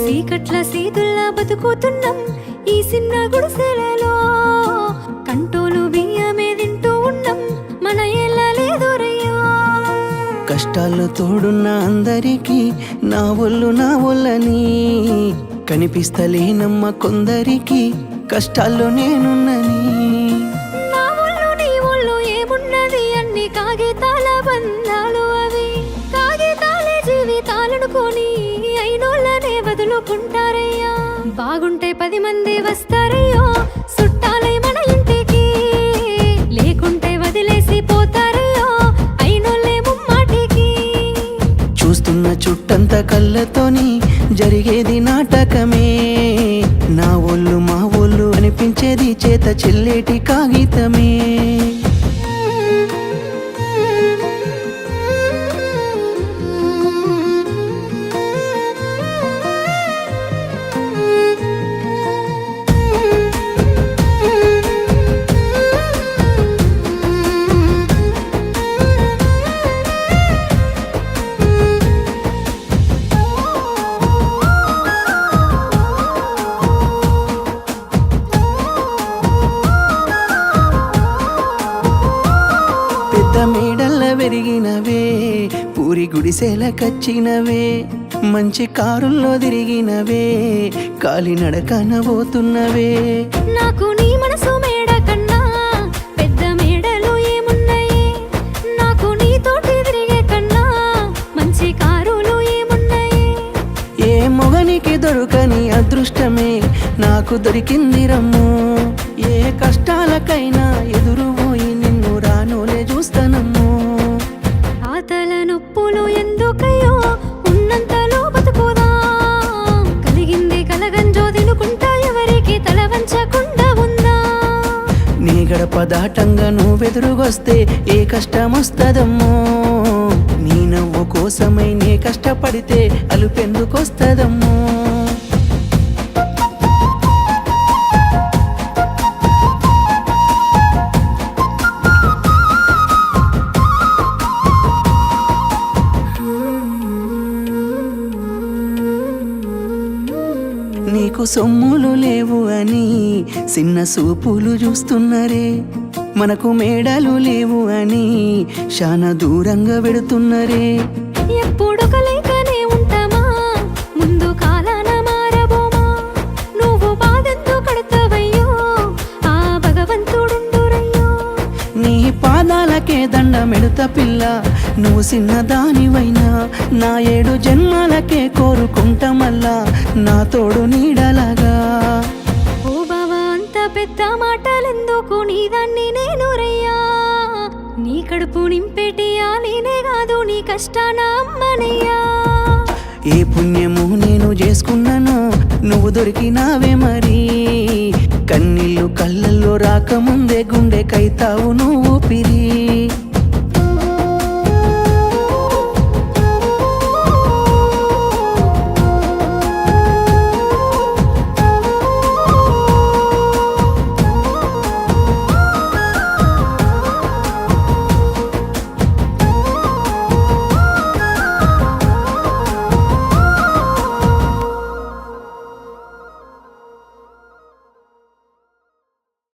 చీకట్ల సీతుల్లా బతుకుతున్నాం ఈ చిన్న గుడిసెలలో, కంటోలు బియ్యమే తింటూ ఉన్నాం మన ఏళ్ళ లేదురయ్యో. కష్టాల్లో తోడున్న అందరికీ నా ఒళ్ళని కనిపిస్తలేనమ్మ కొందరికి కష్టాల్లో నేనున్నని. నా ఒళ్ళు నీ ఒళ్ళు ఏమున్నది అన్ని కాగితాల బంధాలు, అవి కాగితాలే జీవితాలనుకొని అయినోళ్ళనే వదులుకుంటారయ్యా. బాగుంటే 10 మంది వస్తారయ్యో చుట్టాలై మన ఇంటికి, లేకుంటే వదిలేసి పోతారయ్యో అయినోళ్ళే ముమ్మాటికి. చూస్తున్న చుట్టంత కళ్ళతోని జరిగేది నాటకమే, నా ఒళ్ళు మా ఒళ్ళు అనిపించేది చేత చెల్లేటి కాగితమే. మేడల్ల పెరిగినవే పూరి గుడిసెల కచ్చినవే, మంచి కారుల్లో తిరిగినవే కాలినడకన పోతున్నవే. నాకు నీ మనసు మేడ కన్నా పెద్ద మేడలు ఏమున్నాయి, నాకు నీతోటి తిరిగే కన్నా మంచి కారులు ఏమున్నాయి. ఏ మొగనికి దొరకని అదృష్టమే నాకు దొరికింది రమ్ము, ఏ కష్టాలకైనా ఎదురు పోయి నిన్ను రానోలే చూస్తానమ్ము. ఆతల నొప్పులు ఎందుకయ్యో ఉన్నంతలో బతుకుదా, కలిగింది కలగంజో తినుకుంటా ఎవరికి తల వంచకుండా ఉందా. నీ గడప దాటంగా నువ్వెదురుగొస్తే ఏ కష్టం వస్తదమ్మో, నీ నవ్వు కోసమై నే కష్టపడితే అలుపెందుకొస్తదమ్మో. నీకు సొమ్ములు లేవు అని చిన్న సూపులు చూస్తున్నరే, మనకు మేడలు లేవు అని శానా దూరంగా వెడుతున్నరే. ఎప్పుడొక లేకనే ఉంటామా ముందు కాలాన మారబోమా, నువ్వు బాధెంతో కడతావయ్యో ఆ భగవంతుడుండురయ్యో. నీ పాదాలకే దండమెడుత పిల్ల, నువ్వు చిన్నదానివైనా నా 7 జన్మాలకే కోరుకుంటా మల్లా నా తోడు నీడలాగా. ఓ బావా అంత పెద్ద మాటలెందుకు, నీ దాన్ని నేను రయ్యా, నీ కడుపు నింపేటియా నేనే కాదు నీ కష్టాన అమ్మనయ్యా. ఏ పుణ్యము నేను చేసుకున్నానో నువ్వు దొరికినావే మరి, కన్నీళ్ళు కళ్ళల్లో రాకముందే గుండె కైతావు నువ్వు పిరి.